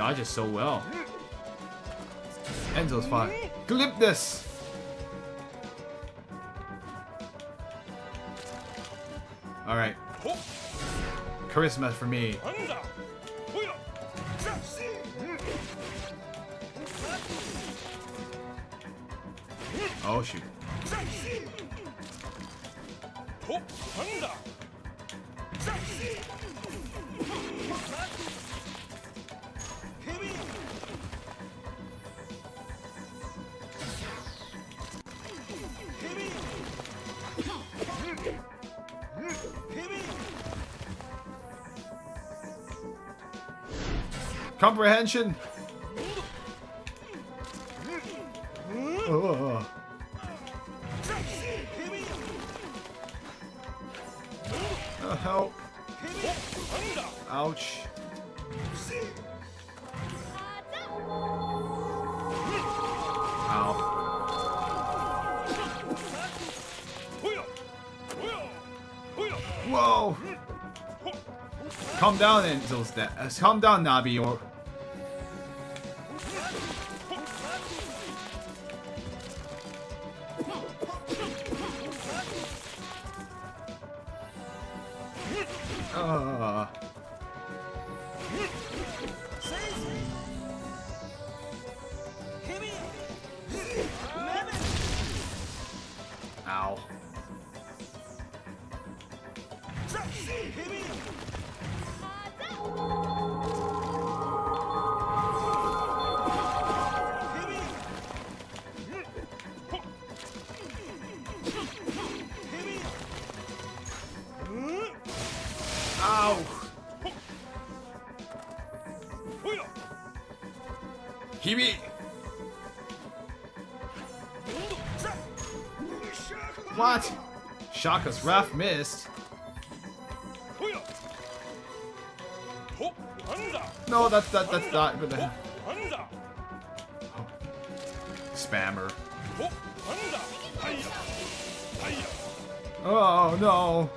dodges so well. Enzo's fine. Glibness! Alright. Charisma for me. Oh shoot. Comprehension. Oh. Help. Ouch. Ow. Whoa. Calm down, Enzo's dead. Calm down, Nabi, or... Ow. Ow. Kimi. What? Shaka's Wrath missed. No, that's not gonna. Spammer. Oh no.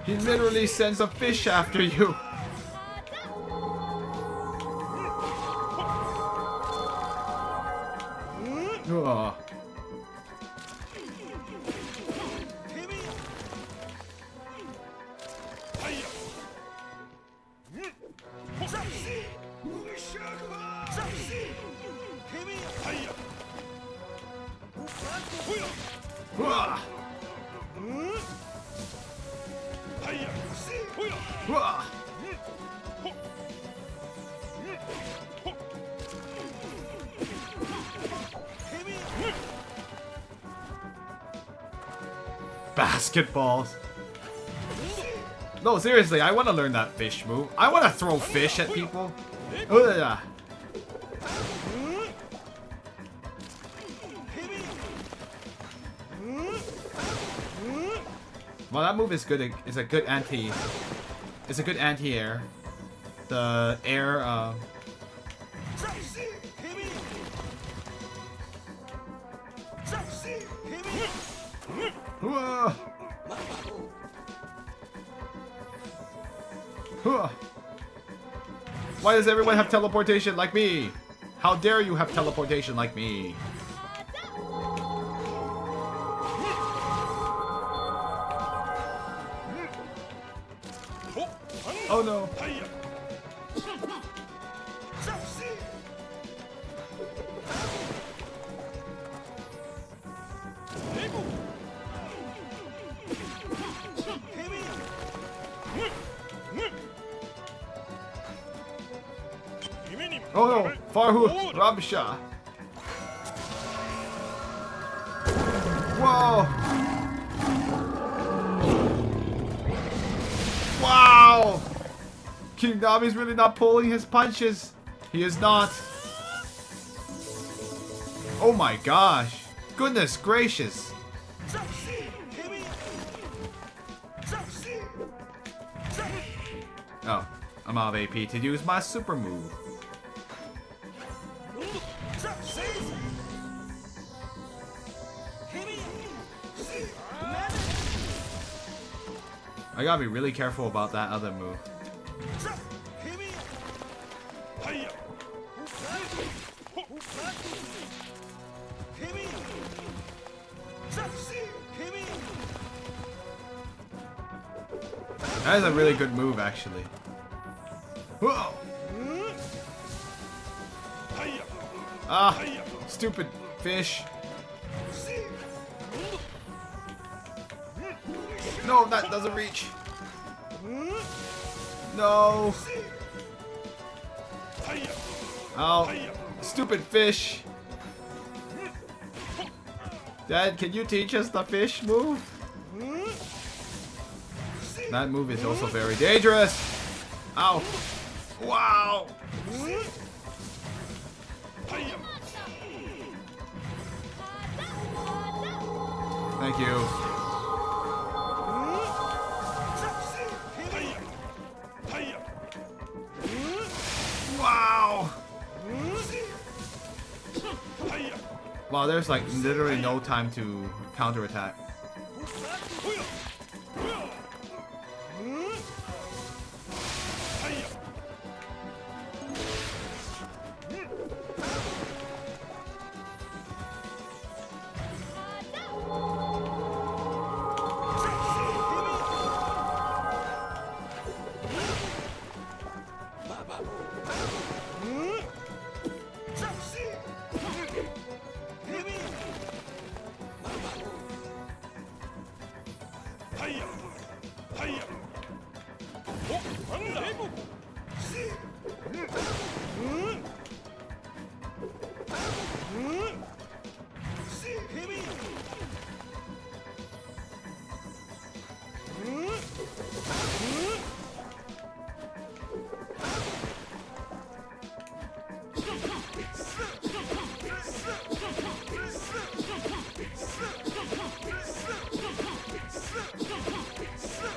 He literally sends a fish after you. Ugh. Basketballs. No, seriously, I want to learn that fish move. I want to throw fish at people. Ugh. Well, that move is good. It's a good anti. It's a good anti-air. The air. Why does everyone have teleportation like me? How dare you have teleportation like me? Oh no. Oh no, Farhu Rabsha. No! Wow! King Nami's really not pulling his punches. He is not. Oh my gosh. Goodness gracious. Oh, I'm out of AP to use my super move. I gotta be really careful about that other move. That is a really good move, actually. Whoa! Ah, stupid fish. No, that doesn't reach. No. Oh, stupid fish. Dad, can you teach us the fish move? That move is also very dangerous. Ow. Wow. Thank you. Wow. Wow, there's like literally no time to counterattack.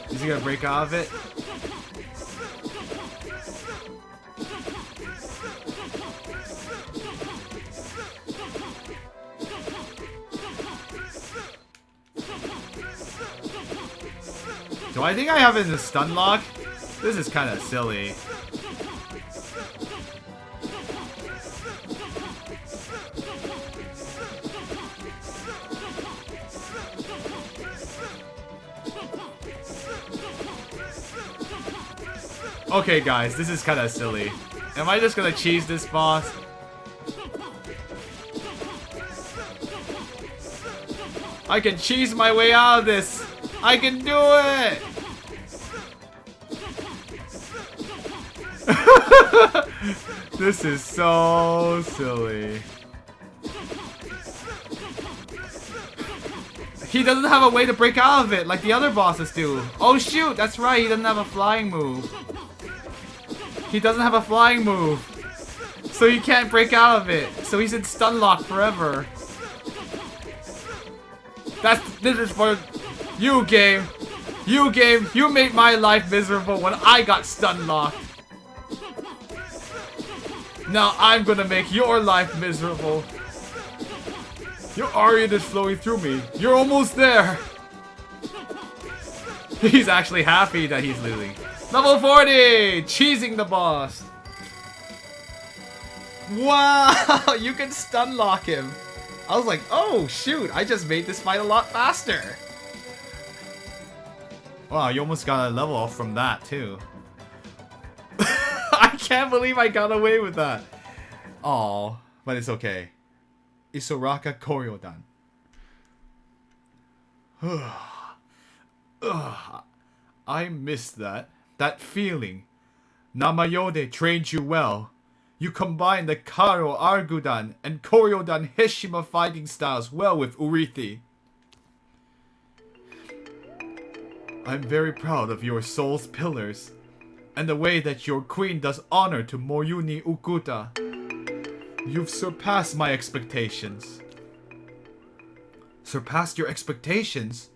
Is he gonna break out of it? Do I think I have it in the stun lock? This is kind of silly. Okay guys, this is kind of silly. Am I just gonna cheese this boss? I can cheese my way out of this! I can do it! This is so silly. He doesn't have a way to break out of it like the other bosses do. Oh shoot, that's right, he doesn't have a flying move. He doesn't have a flying move. So he can't break out of it. So he's in stun lock forever. This is for you, game. You, game, you made my life miserable when I got stun locked. Now I'm gonna make your life miserable. Your Aurion is flowing through me. You're almost there. He's actually happy that he's losing. Level 40! Cheesing the boss. Wow! You can stun lock him. I was like, oh shoot, I just made this fight a lot faster. Wow, you almost got a level up from that too. I can't believe I got away with that. Aw, but it's okay. Isoraka Kori-Odan. I missed that. That feeling. Namayode trained you well. You combined the Karo Argudan and Kori-Odan Heshima fighting styles well with Urithi. I'm very proud of your soul's pillars, and the way that your queen does honor to Moyuni Ukuta. You've surpassed my expectations. Surpassed your expectations?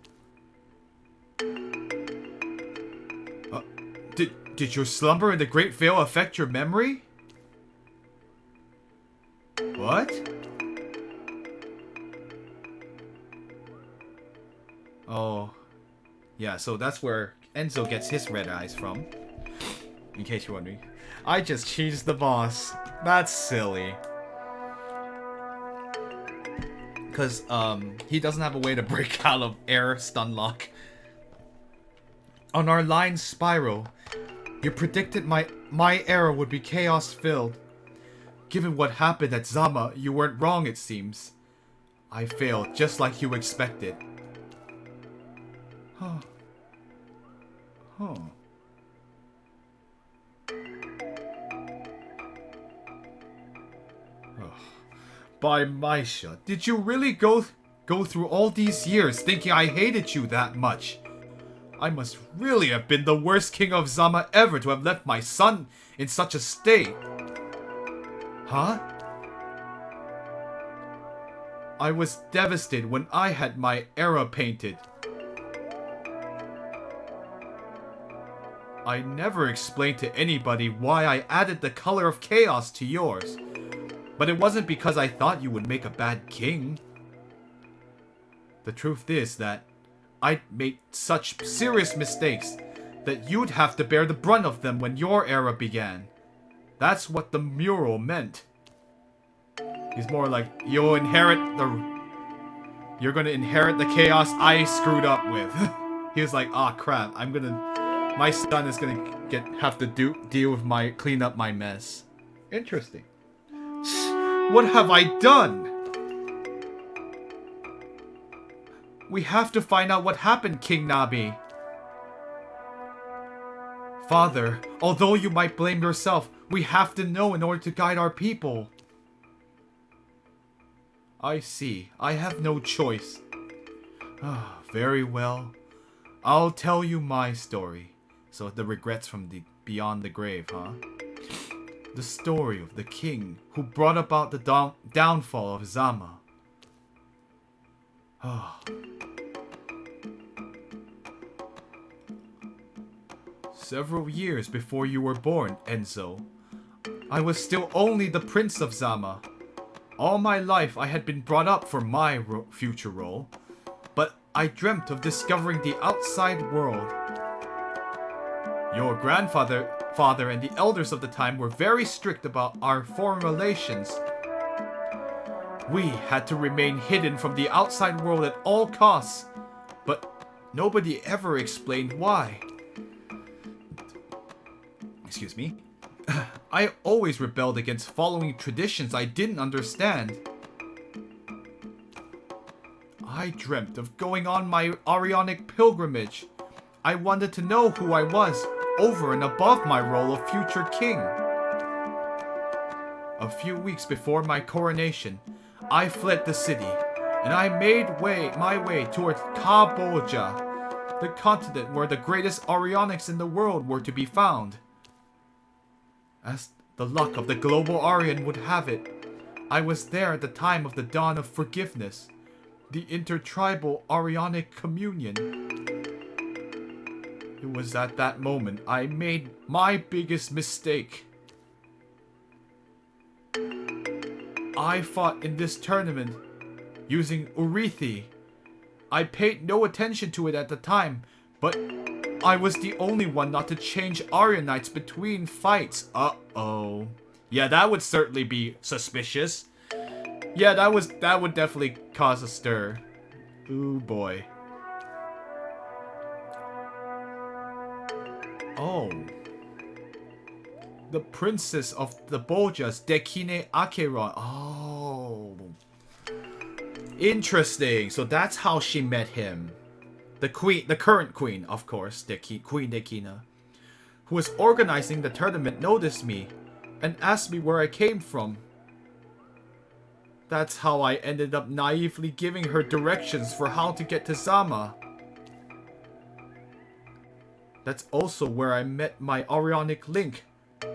Did your slumber in the Great Veil affect your memory? What? Oh. Yeah, so that's where Enzo gets his red eyes from. In case you're wondering. I just cheesed the boss. That's silly. Because, he doesn't have a way to break out of air stun lock. On our line spiral, you predicted my era would be chaos-filled. Given what happened at Zama, you weren't wrong, it seems. I failed, just like you expected. Huh. Huh. By Maisha, did you really go through all these years thinking I hated you that much? I must really have been the worst king of Zama ever to have left my son in such a state. Huh? I was devastated when I had my era painted. I never explained to anybody why I added the color of chaos to yours. But it wasn't because I thought you would make a bad king. The truth is that I made such serious mistakes that you'd have to bear the brunt of them when your era began. That's what the mural meant. He's more like, you're gonna inherit the chaos I screwed up with. He was like, ah, crap, my son is gonna have to deal with clean up my mess. Interesting. What have I done? We have to find out what happened, King Nabi. Father, although you might blame yourself, we have to know in order to guide our people. I see. I have no choice. Ah, very well. I'll tell you my story. So the regrets from the beyond the grave, huh? The story of the king who brought about the downfall of Zama. Several years before you were born, Enzo, I was still only the prince of Zama. All my life I had been brought up for my future role, but I dreamt of discovering the outside world. Your father and the elders of the time were very strict about our foreign relations. We had to remain hidden from the outside world at all costs, but nobody ever explained why. Excuse me. I always rebelled against following traditions I didn't understand. I dreamt of going on my Aurionic pilgrimage. I wanted to know who I was, over and above my role of future king. A few weeks before my coronation, I fled the city, and I made my way towards Kamboja, the continent where the greatest Aurionics in the world were to be found. As the luck of the global Aurion would have it, I was there at the time of the dawn of forgiveness, the intertribal Aurionic communion. It was at that moment I made my biggest mistake. I fought in this tournament using Urithi. I paid no attention to it at the time, but I was the only one not to change Aurionites between fights. Uh-oh. Yeah, that would certainly be suspicious. Yeah, that would definitely cause a stir. Ooh boy. Oh. The princess of the Bojas, Dekine Akeron. Oh. Interesting. So that's how she met him. The current queen, of course, Queen Dekina, who was organizing the tournament, noticed me and asked me where I came from. That's how I ended up naively giving her directions for how to get to Zama. That's also where I met my Aurionic link,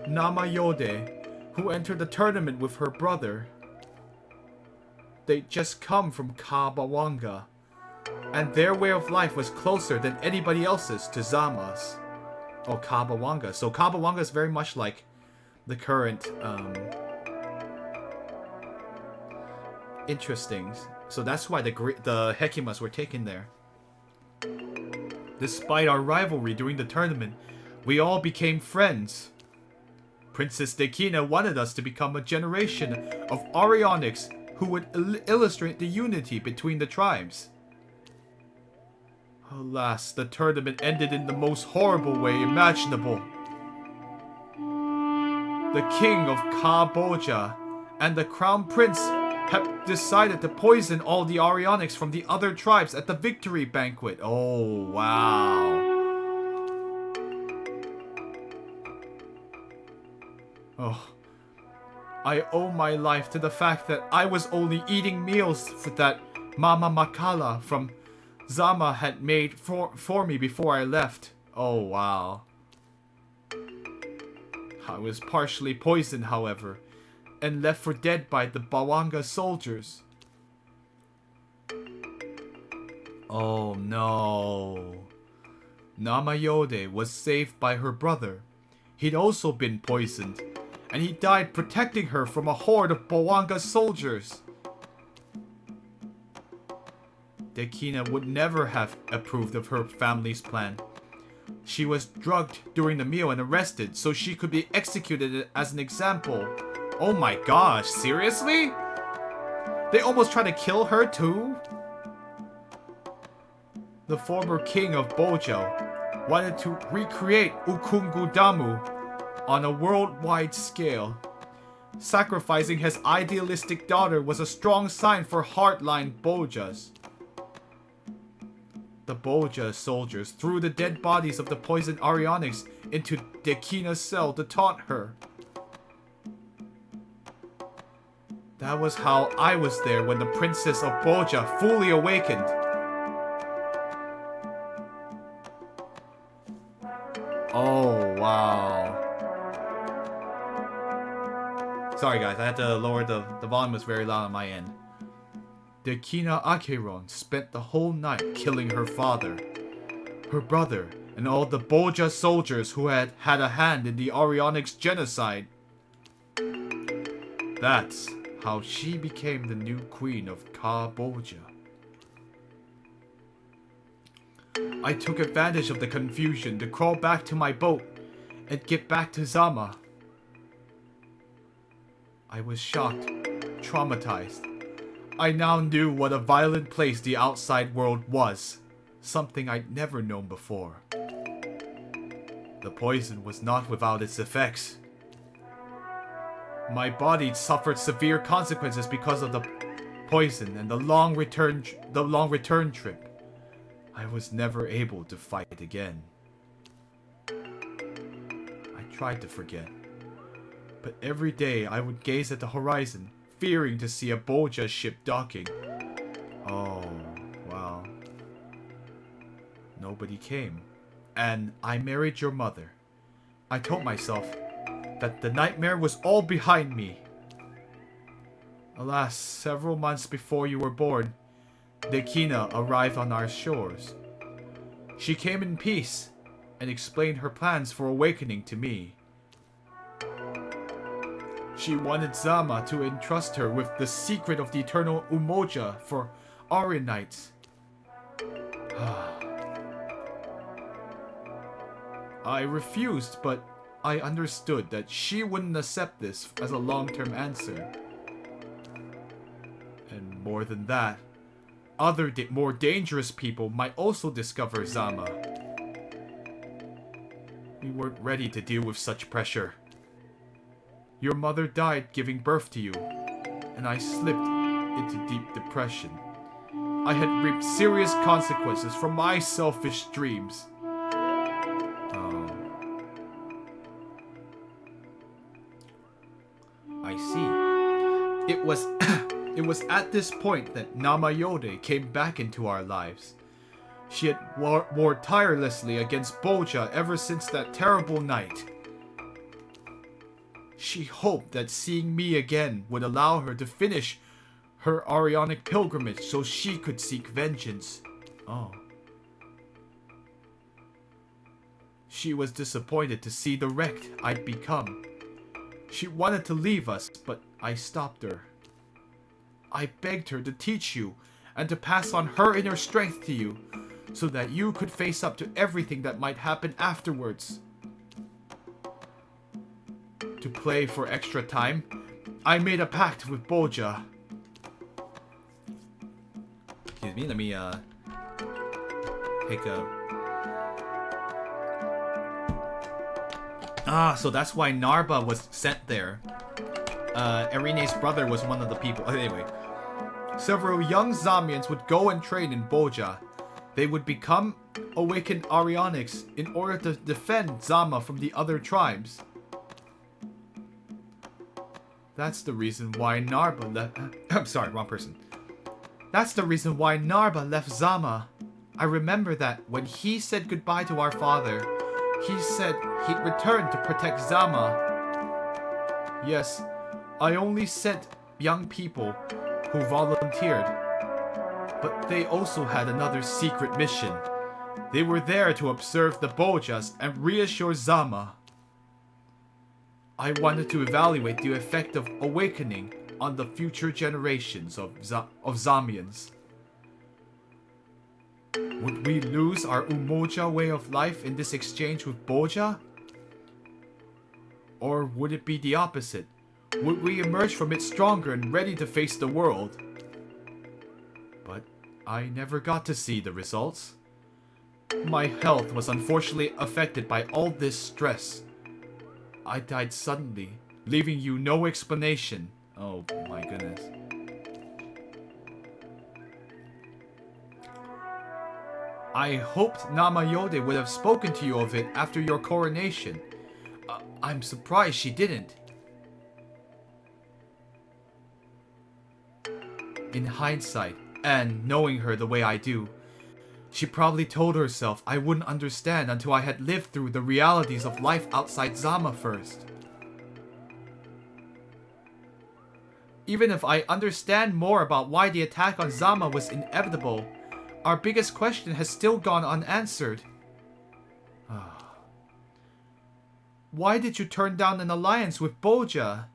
Namayode, who entered the tournament with her brother. They just come from Kabawanga, and their way of life was closer than anybody else's to Zama's. Oh, Kabawanga. So Kabawanga is very much like the current, interesting. So that's why the Hekimas were taken there. Despite our rivalry during the tournament, we all became friends. Princess Dekina wanted us to become a generation of Aurionics who would illustrate the unity between the tribes. Alas, the tournament ended in the most horrible way imaginable. The king of Kaboja and the crown prince have decided to poison all the Aurionics from the other tribes at the victory banquet. Oh, wow. Oh, I owe my life to the fact that I was only eating meals that Mama Makala from Zama had made for me before I left. Oh, wow. I was partially poisoned, however, and left for dead by the Bawanga soldiers. Oh no. Namayode was saved by her brother. He'd also been poisoned, and he died protecting her from a horde of Bawanga soldiers. Dekina would never have approved of her family's plan. She was drugged during the meal and arrested so she could be executed as an example. Oh my gosh, seriously? They almost tried to kill her too? The former king of Bojo wanted to recreate Ukungudamu on a worldwide scale. Sacrificing his idealistic daughter was a strong sign for hardline Bojas. The Boja soldiers threw the dead bodies of the poisoned Aurionics into Dekina's cell to taunt her. That was how I was there when the princess of Boja fully awakened. Oh, wow. Sorry guys, I had to lower the volume was very loud on my end. Dekina Acheron spent the whole night killing her father, her brother, and all the Boja soldiers who had had a hand in the Aurionics genocide. That's how she became the new queen of Kaboja. I took advantage of the confusion to crawl back to my boat and get back to Zama. I was shocked, traumatized. I now knew what a violent place the outside world was, something I'd never known before. The poison was not without its effects. My body suffered severe consequences because of the poison and the long return trip. I was never able to fight again. I tried to forget, but every day I would gaze at the horizon, fearing to see a Boja ship docking. Oh, wow. Nobody came, and I married your mother. I told myself that the nightmare was all behind me. Alas, several months before you were born, Dekina arrived on our shores. She came in peace and explained her plans for awakening to me. She wanted Zama to entrust her with the secret of the eternal Umoja for Aurionites. I refused, but I understood that she wouldn't accept this as a long-term answer. And more than that, other more dangerous people might also discover Zama. We weren't ready to deal with such pressure. Your mother died giving birth to you, and I slipped into deep depression. I had reaped serious consequences from my selfish dreams. Oh. I see. It was at this point that Namayode came back into our lives. She had warred tirelessly against Bolja ever since that terrible night. She hoped that seeing me again would allow her to finish her Aurionic pilgrimage so she could seek vengeance. Oh. She was disappointed to see the wreck I'd become. She wanted to leave us, but I stopped her. I begged her to teach you and to pass on her inner strength to you, so that you could face up to everything that might happen afterwards. To play for extra time, I made a pact with Bolja. Excuse me, let me pick a... so that's why Narba was sent there. Erine's brother was one of the people. Anyway, several young Zamians would go and train in Bolja. They would become awakened Aurionics in order to defend Zama from the other tribes. That's the reason why Narba left... I'm sorry, wrong person. That's the reason why Narba left Zama. I remember that when he said goodbye to our father, he said he'd return to protect Zama. Yes, I only sent young people who volunteered. But they also had another secret mission. They were there to observe the Boljas and reassure Zama. I wanted to evaluate the effect of awakening on the future generations of Zamians. Would we lose our Umoja way of life in this exchange with Bolja? Or would it be the opposite? Would we emerge from it stronger and ready to face the world? But I never got to see the results. My health was unfortunately affected by all this stress. I died suddenly, leaving you no explanation. Oh my goodness. I hoped Namayode would have spoken to you of it after your coronation. I'm surprised she didn't. In hindsight, and knowing her the way I do, she probably told herself I wouldn't understand until I had lived through the realities of life outside Zama first. Even if I understand more about why the attack on Zama was inevitable, our biggest question has still gone unanswered. Why did you turn down an alliance with Bolja?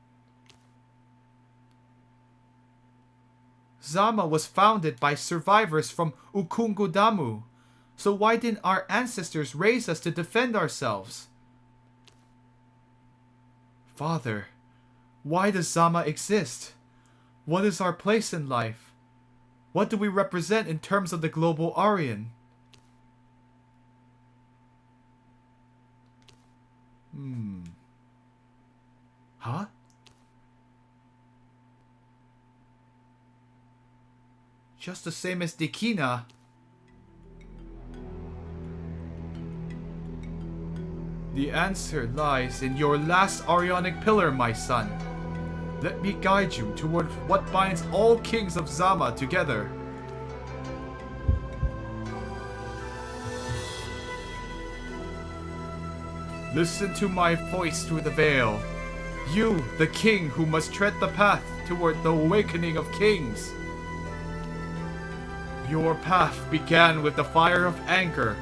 Zama was founded by survivors from Ukungudamu, so why didn't our ancestors raise us to defend ourselves? Father, why does Zama exist? What is our place in life? What do we represent in terms of the global Aurion? Huh? Just the same as Dikina. The answer lies in your last Aurionic pillar, my son. Let me guide you toward what binds all kings of Zama together. Listen to my voice through the veil. You, the king who must tread the path toward the awakening of kings. Your path began with the fire of anger.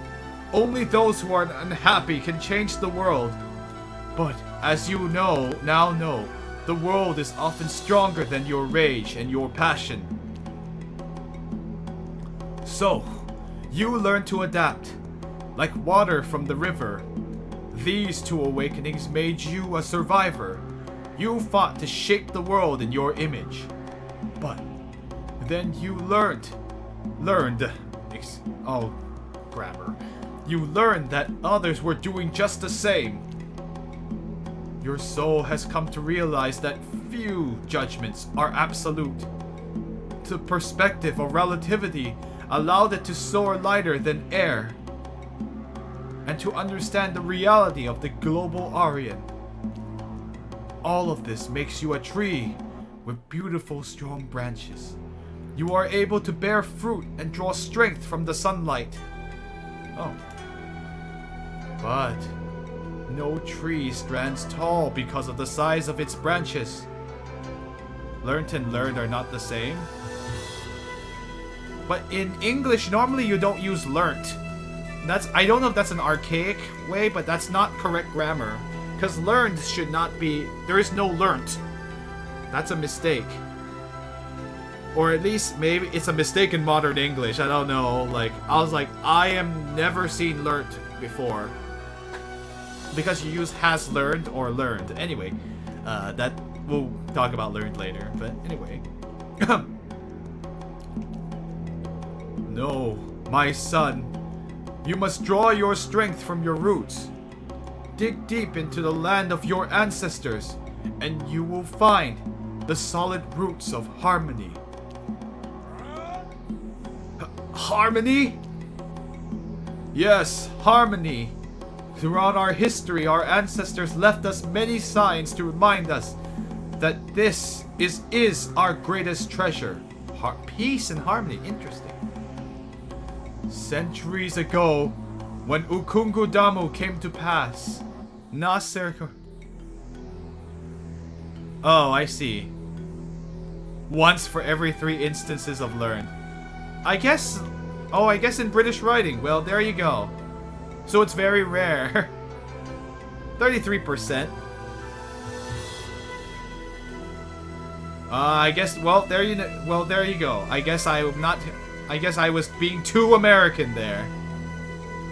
Only those who are unhappy can change the world. But, as you now know, the world is often stronger than your rage and your passion. So, you learn to adapt. Like water from the river. These two awakenings made you a survivor. You fought to shape the world in your image. But, then you learned. Grammar. You learned that others were doing just the same. Your soul has come to realize that few judgments are absolute. The perspective of relativity allowed it to soar lighter than air, and to understand the reality of the global Aurion. All of this makes you a tree with beautiful strong branches. You are able to bear fruit and draw strength from the sunlight. Oh. But no tree stands tall because of the size of its branches. Learnt and learned are not the same. But in English, normally you don't use learnt. I don't know if that's an archaic way, but that's not correct grammar. Because learned should not be... There is no learnt. That's a mistake. Or at least maybe it's a mistake in modern English. I don't know. Like, I was like, I am never seen learnt before. Because you use has learned or learned. Anyway, that we'll talk about learned later. But anyway. No, my son. You must draw your strength from your roots. Dig deep into the land of your ancestors, and you will find the solid roots of harmony. Harmony? Yes, harmony. Throughout our history, our ancestors left us many signs to remind us that this is our greatest treasure. Peace and harmony. Interesting. Centuries ago, when Ukungudamu came to pass, Nasser... Oh, I see. Once for every 3 instances of learned. I guess... Oh, I guess in British writing. Well, there you go. So it's very rare. 33%. I guess, well, there you go. I guess I was being too American there.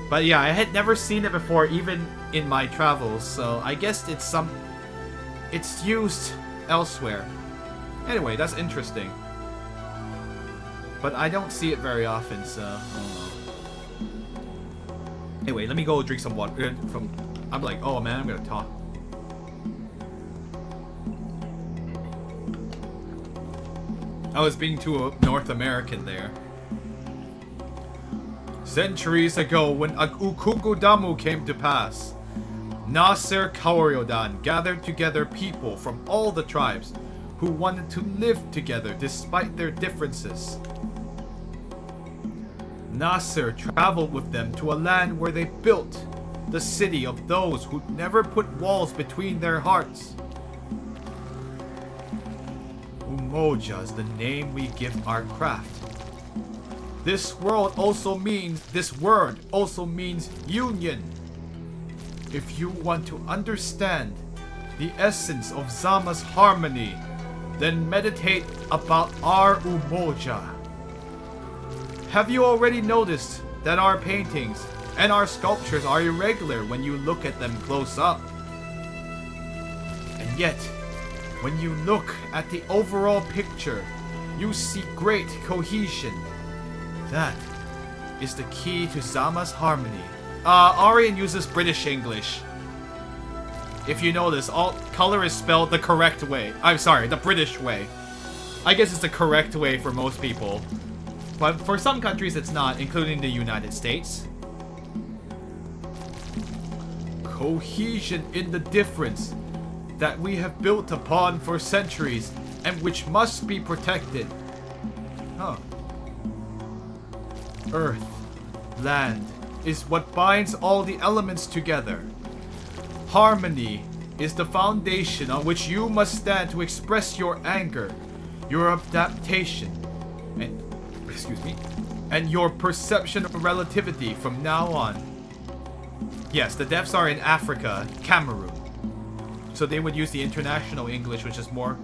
But yeah, I had never seen it before, even in my travels, so I guess it's used elsewhere. Anyway, that's interesting. But I don't see it very often, so I don't know. Anyway, let me go drink some water I'm like, oh man, I'm gonna talk. I was being too North American there. Centuries ago, when Ukungudamu came to pass, Nasser Kori-Odan gathered together people from all the tribes who wanted to live together despite their differences. Nasser traveled with them to a land where they built the city of those who never put walls between their hearts. Umoja is the name we give our craft. This word also means union. If you want to understand the essence of Zama's harmony, then meditate about our Umoja. Have you already noticed that our paintings and our sculptures are irregular when you look at them close up? And yet, when you look at the overall picture, you see great cohesion. That is the key to Zama's harmony. Aurion uses British English. If you notice, all color is spelled the correct way. I'm sorry, the British way. I guess it's the correct way for most people. But for some countries it's not, including the United States. Cohesion in the difference that we have built upon for centuries and which must be protected. Huh. Earth, land, is what binds all the elements together. Harmony is the foundation on which you must stand to express your anger, your adaptation, and your perception of relativity from now on. Yes, the devs are in Africa, Cameroon. So they would use the international English, which is more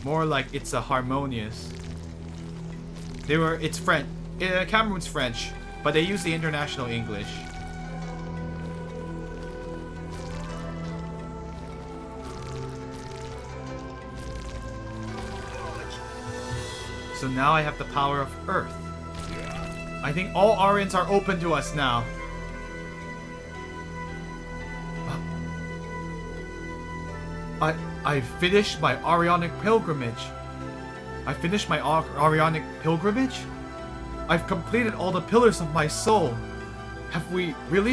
like it's a harmonious. It's French. Cameroon's French, but they use the international English. So now I have the power of Earth. I think all Aurions are open to us now. I finished my Aurionic pilgrimage. I've completed all the pillars of my soul. Have we really